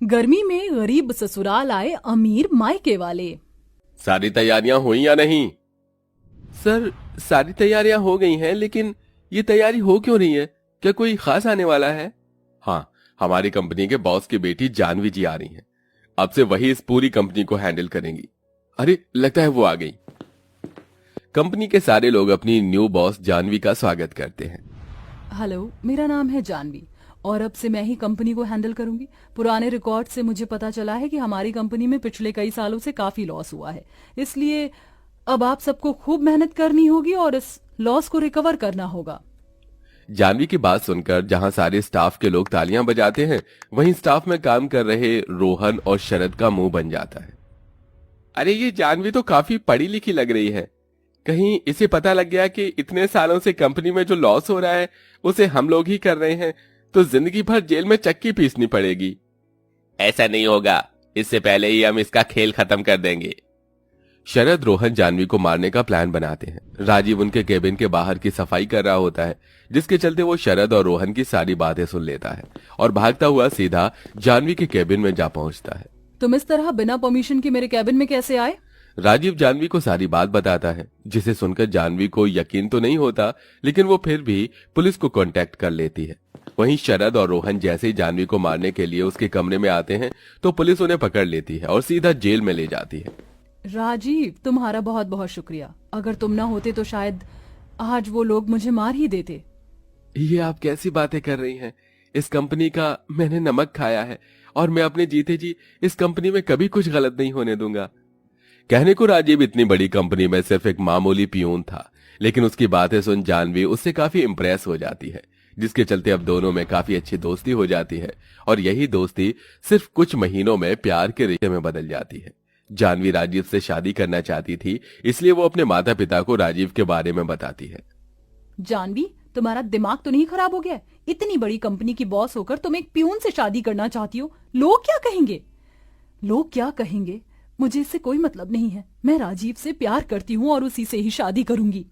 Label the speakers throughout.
Speaker 1: गर्मी में गरीब ससुराल आए अमीर मायके वाले।
Speaker 2: सारी तैयारियां हुई या नहीं? सर, सारी तैयारियां हो गई हैं, लेकिन ये तैयारी हो क्यों रही है? क्या कोई खास आने वाला है? हाँ, हमारी कंपनी के बॉस की बेटी जानवी जी आ रही हैं। अब से वही इस पूरी कंपनी को हैंडल करेंगी। अरे, लगता है वो आ गई। कंपनी के सारे लोग अपनी न्यू बॉस जानवी का स्वागत करते हैं।
Speaker 1: हेलो, मेरा नाम है जानवी और अब से मैं ही कंपनी को हैंडल करूंगी। पुराने रिकॉर्ड से मुझे पता चला है कि हमारी कंपनी में पिछले कई सालों से काफी लॉस हुआ है, इसलिए अब आप सबको खूब मेहनत करनी होगी और इस लॉस को रिकवर करना होगा।
Speaker 2: जानवी की बात सुनकर जहां सारे स्टाफ के लोग तालियां बजाते हैं, वहीं स्टाफ में काम कर रहे रोहन और शरद का मुंह बन जाता है। अरे, ये जानवी तो काफी पढ़ी लिखी लग रही है। कहीं इसे पता लग गया कि इतने सालों से कंपनी में जो लॉस हो रहा है उसे हम लोग ही कर रहे हैं, तो जिंदगी भर जेल में चक्की पीसनी पड़ेगी। ऐसा नहीं होगा, इससे पहले ही हम इसका खेल खत्म कर देंगे। शरद रोहन जानवी को मारने का प्लान बनाते हैं। राजीव उनके केबिन के बाहर की सफाई कर रहा होता है, जिसके चलते वो शरद और रोहन की सारी बातें सुन लेता है और भागता हुआ सीधा जानवी के केबिन में जा पहुंचता है।
Speaker 1: तुम इस तरह बिना परमिशन के मेरे केबिन में कैसे आए?
Speaker 2: राजीव जानवी को सारी बात बताता है, जिसे सुनकर जानवी को यकीन तो नहीं होता, लेकिन वो फिर भी पुलिस को कांटेक्ट कर लेती है। वहीं शरद और रोहन जैसे ही जानवी को मारने के लिए उसके कमरे में आते हैं, तो पुलिस उन्हें पकड़ लेती है और सीधा जेल में ले जाती है।
Speaker 1: राजीव, तुम्हारा बहुत बहुत शुक्रिया। अगर तुम ना होते तो शायद आज वो लोग मुझे मार ही देते।
Speaker 2: ये आप कैसी बातें कर रही हैं? इस कंपनी का मैंने नमक खाया है और मैं अपने जीते जी इस कंपनी में कभी कुछ गलत नहीं होने दूंगा। कहने को राजीव इतनी बड़ी कंपनी में सिर्फ एक मामूली पियून था, लेकिन उसकी बातें सुन जानवी उससे काफी इम्प्रेस हो जाती है, जिसके चलते अब दोनों में काफी अच्छी दोस्ती हो जाती है और यही दोस्ती सिर्फ कुछ महीनों में प्यार के रिश्ते में बदल जाती है। जानवी राजीव से शादी करना चाहती थी, इसलिए वो अपने माता पिता को राजीव के बारे में बताती है।
Speaker 1: जानवी, तुम्हारा दिमाग तो नहीं खराब हो गया? इतनी बड़ी कंपनी की बॉस होकर तुम एक पियून से शादी करना चाहती हो? लोग क्या कहेंगे? लोग क्या कहेंगे मुझे इससे कोई मतलब नहीं है। मैं राजीव से प्यार करती हूँ और उसी से ही शादी करूंगी।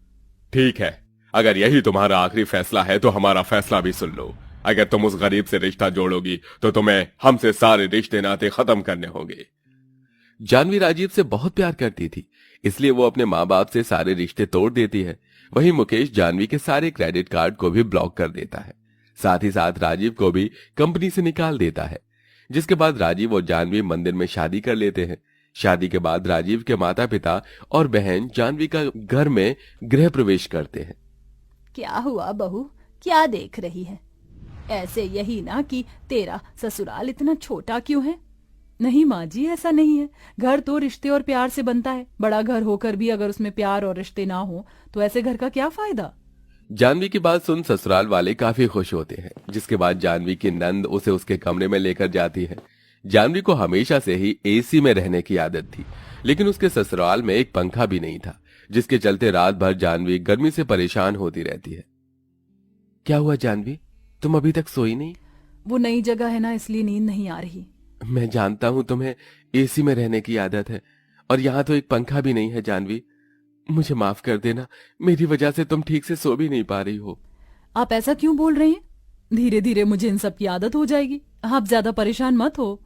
Speaker 2: ठीक है, अगर यही तुम्हारा आखिरी फैसला है तो हमारा फैसला भी सुन लो। अगर तुम उस गरीब से रिश्ता जोड़ोगी तो तुम्हें हमसे सारे रिश्ते नाते खत्म करने होंगे। जानवी राजीव से बहुत प्यार करती थी, इसलिए वो अपने माँ बाप से सारे रिश्ते तोड़ देती है। वहीं मुकेश जानवी के सारे क्रेडिट कार्ड को भी ब्लॉक कर देता है, साथ ही साथ राजीव को भी कंपनी से निकाल देता है। जिसके बाद राजीव और जानवी मंदिर में शादी कर लेते हैं। शादी के बाद राजीव के माता पिता और बहन जानवी का घर में गृह प्रवेश करते हैं।
Speaker 1: क्या हुआ बहू, क्या देख रही है? ऐसे यही ना कि तेरा ससुराल इतना छोटा क्यों है? नहीं माँ जी, ऐसा नहीं है। घर तो रिश्ते और प्यार से बनता है। बड़ा घर होकर भी अगर उसमें प्यार और रिश्ते ना हो तो ऐसे घर का क्या फायदा?
Speaker 2: जानवी की बात सुन ससुराल वाले काफी खुश होते हैं। जिसके बाद जानवी की नंद उसे उसके कमरे में लेकर जाती है। जानवी को हमेशा से ही एसी में रहने की आदत थी, लेकिन उसके ससुराल में एक पंखा भी नहीं था, जिसके चलते रात भर जानवी गर्मी से परेशान होती रहती है। क्या हुआ जानवी, तुम अभी तक सोई नहीं?
Speaker 1: वो नई जगह है ना, इसलिए नींद नहीं आ रही।
Speaker 2: मैं जानता हूं तुम्हें एसी में रहने की आदत है, और यहाँ तो एक पंखा भी नहीं है। जानवी, मुझे माफ कर देना, मेरी वजह से तुम ठीक से सो भी नहीं पा रही हो।
Speaker 1: आप ऐसा क्यों बोल रहे हैं? धीरे धीरे मुझे इन सब की आदत हो जाएगी। आप ज्यादा परेशान मत हो।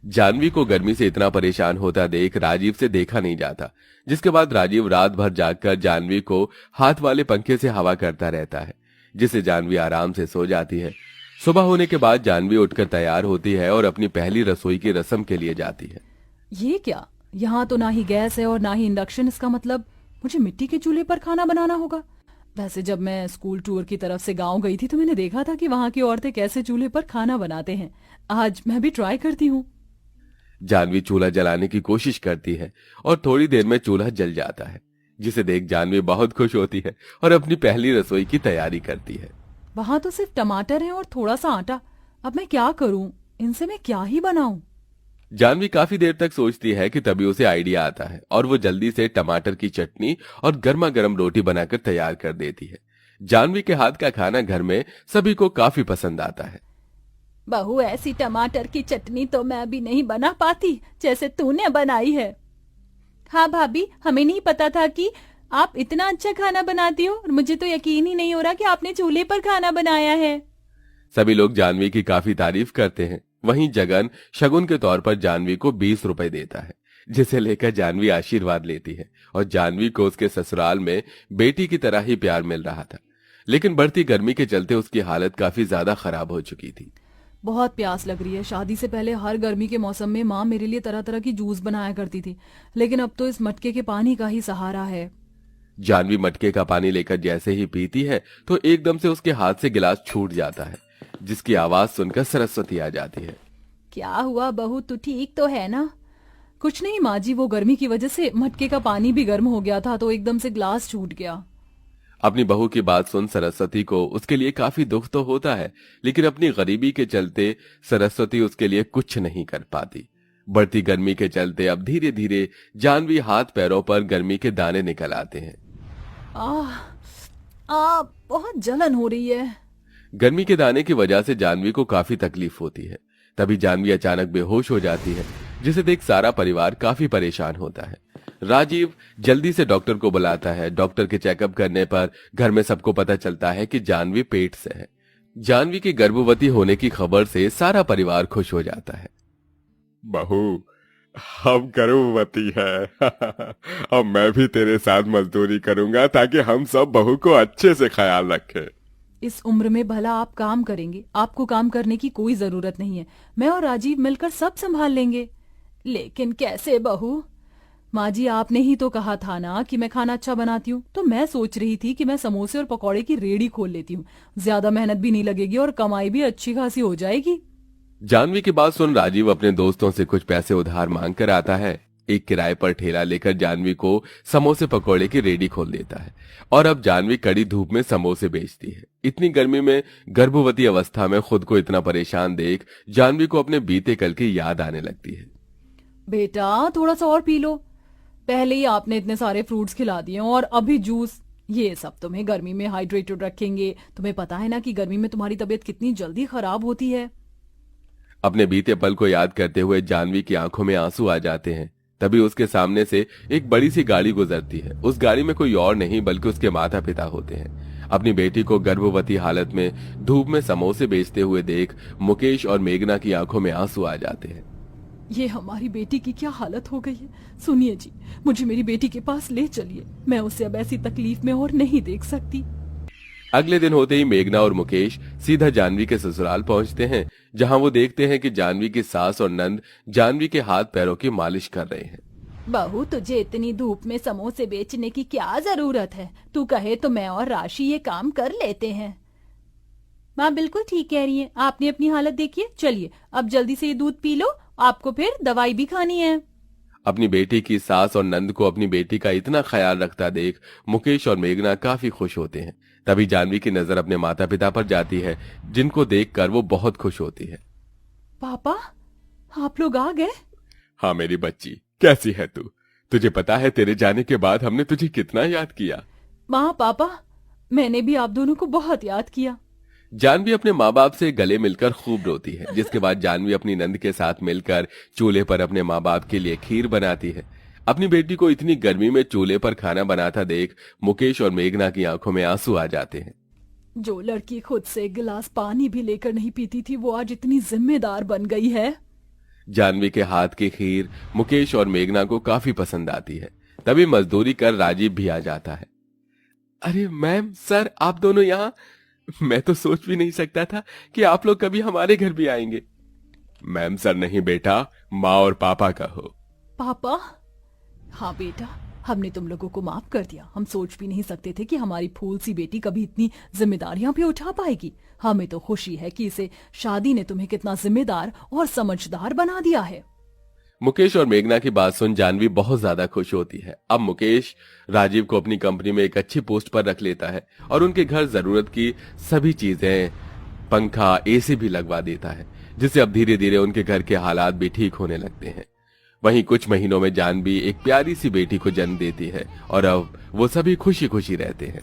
Speaker 2: जानवी को गर्मी से इतना परेशान होता देख राजीव से देखा नहीं जाता। जिसके बाद राजीव रात भर जागकर जानवी को हाथ वाले पंखे से हवा करता रहता है, जिससे जानवी आराम से सो जाती है। सुबह होने के बाद जानवी उठकर तैयार होती है और अपनी पहली रसोई की रस्म के लिए जाती है।
Speaker 1: ये क्या? यहाँ तो ना ही गैस है और ना ही इंडक्शन। इसका मतलब मुझे मिट्टी के चूल्हे पर खाना बनाना होगा। वैसे जब मैं स्कूल टूर की तरफ से गांव गई थी तो मैंने देखा था कि वहाँ की औरतें कैसे चूल्हे पर खाना बनाते हैं। आज मैं भी ट्राई करती हूँ।
Speaker 2: जानवी चूल्हा जलाने की कोशिश करती है और थोड़ी देर में चूल्हा जल जाता है, जिसे देख जानवी बहुत खुश होती है और अपनी पहली रसोई की तैयारी करती है।
Speaker 1: वहाँ तो सिर्फ टमाटर है और थोड़ा सा आटा। अब मैं क्या करूँ? इनसे मैं क्या ही बनाऊं?
Speaker 2: जानवी काफी देर तक सोचती है कि तभी उसे आइडिया आता है और वो जल्दी से टमाटर की चटनी और गर्मा गर्म रोटी बनाकर तैयार कर देती है। जानवी के हाथ का खाना घर में सभी को काफी पसंद आता है।
Speaker 1: बहू, ऐसी टमाटर की चटनी तो मैं भी नहीं बना पाती जैसे तूने बनाई है। हाँ भाभी, हमें नहीं पता था कि आप इतना अच्छा खाना बनाती हो और मुझे तो यकीन ही नहीं हो रहा कि आपने चूल्हे पर खाना बनाया है।
Speaker 2: सभी लोग जानवी की काफी तारीफ करते हैं। वहीं जगन शगुन के तौर पर जानवी को 20 रुपए देता है, जिसे लेकर जानवी आशीर्वाद लेती है और जानवी को उसके ससुराल में बेटी की तरह ही प्यार मिल रहा था। लेकिन बढ़ती गर्मी के चलते उसकी हालत काफी ज्यादा खराब हो चुकी थी।
Speaker 1: बहुत प्यास लग रही है। शादी से पहले हर गर्मी के मौसम में माँ मेरे लिए तरह तरह की जूस बनाया करती थी, लेकिन अब तो इस मटके के पानी का ही सहारा है।
Speaker 2: जानवी मटके का पानी लेकर जैसे ही पीती है तो एकदम से उसके हाथ से गिलास छूट जाता है, जिसकी आवाज सुनकर सरस्वती आ जाती है।
Speaker 1: क्या हुआ बहू, तू ठीक तो है ना? कुछ नहीं माँ जी, वो गर्मी की वजह से मटके का पानी भी गर्म हो गया था तो एकदम से ग्लास छूट गया।
Speaker 2: अपनी बहू की बात सुन सरस्वती को उसके लिए काफी दुख तो होता है, लेकिन अपनी गरीबी के चलते सरस्वती उसके लिए कुछ नहीं कर पाती। बढ़ती गर्मी के चलते अब धीरे धीरे जानवी हाथ पैरों पर गर्मी के दाने निकल आते हैं।
Speaker 1: बहुत जलन हो रही है।
Speaker 2: गर्मी के दाने की वजह से जानवी को काफी तकलीफ होती है। तभी जानवी अचानक बेहोश हो जाती है, जिसे देख सारा परिवार काफी परेशान होता है। राजीव जल्दी से डॉक्टर को बुलाता है। डॉक्टर के चेकअप करने पर घर में सबको पता चलता है कि जानवी पेट से है। जानवी के गर्भवती होने की खबर से सारा परिवार खुश हो जाता है।
Speaker 3: बहू, हम गर्भवती है। अब मैं भी तेरे साथ मजदूरी करूंगा ताकि हम सब बहू को अच्छे से ख्याल रखें।
Speaker 1: इस उम्र में भला आप काम करेंगे? आपको काम करने की कोई जरूरत नहीं है। मैं और राजीव मिलकर सब संभाल लेंगे। लेकिन कैसे बहू? माँ जी, आपने ही तो कहा था ना कि मैं खाना अच्छा बनाती हूँ, तो मैं सोच रही थी कि मैं समोसे और पकौड़े की रेडी खोल लेती हूँ। ज्यादा मेहनत भी नहीं लगेगी और कमाई भी अच्छी खासी हो जाएगी।
Speaker 2: जानवी की बात सुन राजीव अपने दोस्तों से कुछ पैसे उधार मांग कर आता है। एक किराए पर ठेला लेकर जानवी को समोसे पकौड़े की रेडी खोल देता है और अब जानवी कड़ी धूप में समोसे बेचती है। इतनी गर्मी में गर्भवती अवस्था में खुद को इतना परेशान देख जानवी को अपने बीते कल की याद आने लगती है।
Speaker 1: बेटा, थोड़ा सा और पी लो। पहले ही आपने इतने सारे फ्रूट्स खिला दिए और अभी जूस। ये सब तुम्हें गर्मी में हाइड्रेटेड रखेंगे। तुम्हें पता है ना कि गर्मी में तुम्हारी तबीयत कितनी जल्दी खराब होती है।
Speaker 2: अपने बीते पल को याद करते हुए जानवी की आंखों में आंसू आ जाते हैं। तभी उसके सामने से एक बड़ी सी गाड़ी गुजरती है। उस गाड़ी में कोई और नहीं बल्कि उसके माता पिता होते हैं। अपनी बेटी को गर्भवती हालत में धूप में समोसे बेचते हुए देख मुकेश और मेघना की आंखों में आंसू आ जाते हैं।
Speaker 1: ये हमारी बेटी की क्या हालत हो गई है। सुनिए जी, मुझे मेरी बेटी के पास ले चलिए। मैं उसे अब ऐसी तकलीफ में और नहीं देख सकती।
Speaker 2: अगले दिन होते ही मेघना और मुकेश सीधा जानवी के ससुराल पहुंचते हैं, जहां वो देखते हैं कि जानवी की सास और नंद जानवी के हाथ पैरों की मालिश कर रहे हैं।
Speaker 1: बहू, तुझे इतनी धूप में समोसे बेचने की क्या जरूरत है? तू कहे तो मैं और राशि ये काम कर लेते हैं। माँ बिल्कुल ठीक कह रही है। आपने अपनी हालत देखी है। चलिए अब जल्दी से ये दूध पी लो, आपको फिर दवाई भी खानी है।
Speaker 2: अपनी बेटी की सास और नंद को अपनी बेटी का इतना ख्याल रखता देख मुकेश और मेघना काफी खुश होते हैं। तभी जानवी की नजर अपने माता पिता पर जाती है, जिनको देखकर वो बहुत खुश होती है।
Speaker 1: पापा, आप लोग आ गए?
Speaker 3: हाँ मेरी बच्ची, कैसी है तू? तुझे पता है तेरे जाने के बाद हमने तुझे कितना याद किया।
Speaker 1: माँ पापा, मैंने भी आप दोनों को बहुत याद किया।
Speaker 2: जानवी अपने माँ बाप से गले मिलकर खूब रोती है, जिसके बाद जानवी अपनी नंद के साथ मिलकर चूल्हे पर अपने माँ बाप के लिए खीर बनाती है। अपनी बेटी को इतनी गर्मी में चूल्हे पर खाना बनाता देख मुकेश और मेघना की आंखों में आंसू आ जाते हैं।
Speaker 1: जो लड़की खुद से एक गिलास पानी भी लेकर नहीं पीती थी, वो आज इतनी जिम्मेदार बन गई है।
Speaker 2: जानवी के हाथ की खीर मुकेश और मेघना को काफी पसंद आती है। तभी मजदूरी कर राजीव भी आ जाता है। अरे मैम, सर, आप दोनों यहाँ? मैं तो सोच भी नहीं सकता था कि आप लोग कभी हमारे घर भी आएंगे।
Speaker 3: मैम सर नहीं बेटा, माँ और पापा का हो।
Speaker 1: पापा? हाँ बेटा, हमने तुम लोगों को माफ कर दिया। हम सोच भी नहीं सकते थे कि हमारी फूल सी बेटी कभी इतनी जिम्मेदारियां भी उठा पाएगी। हमें तो खुशी है कि इसे शादी ने तुम्हें कितना जिम्मेदार और समझदार बना दिया है।
Speaker 2: मुकेश और मेघना की बात सुन जानवी बहुत ज्यादा खुश होती है। अब मुकेश राजीव को अपनी कंपनी में एक अच्छी पोस्ट पर रख लेता है और उनके घर जरूरत की सभी चीजें, पंखा, एसी भी लगवा देता है, जिससे अब धीरे धीरे उनके घर के हालात भी ठीक होने लगते हैं। वहीं कुछ महीनों में जानवी एक प्यारी सी बेटी को जन्म देती है और अब वो सभी खुशी खुशी रहते हैं।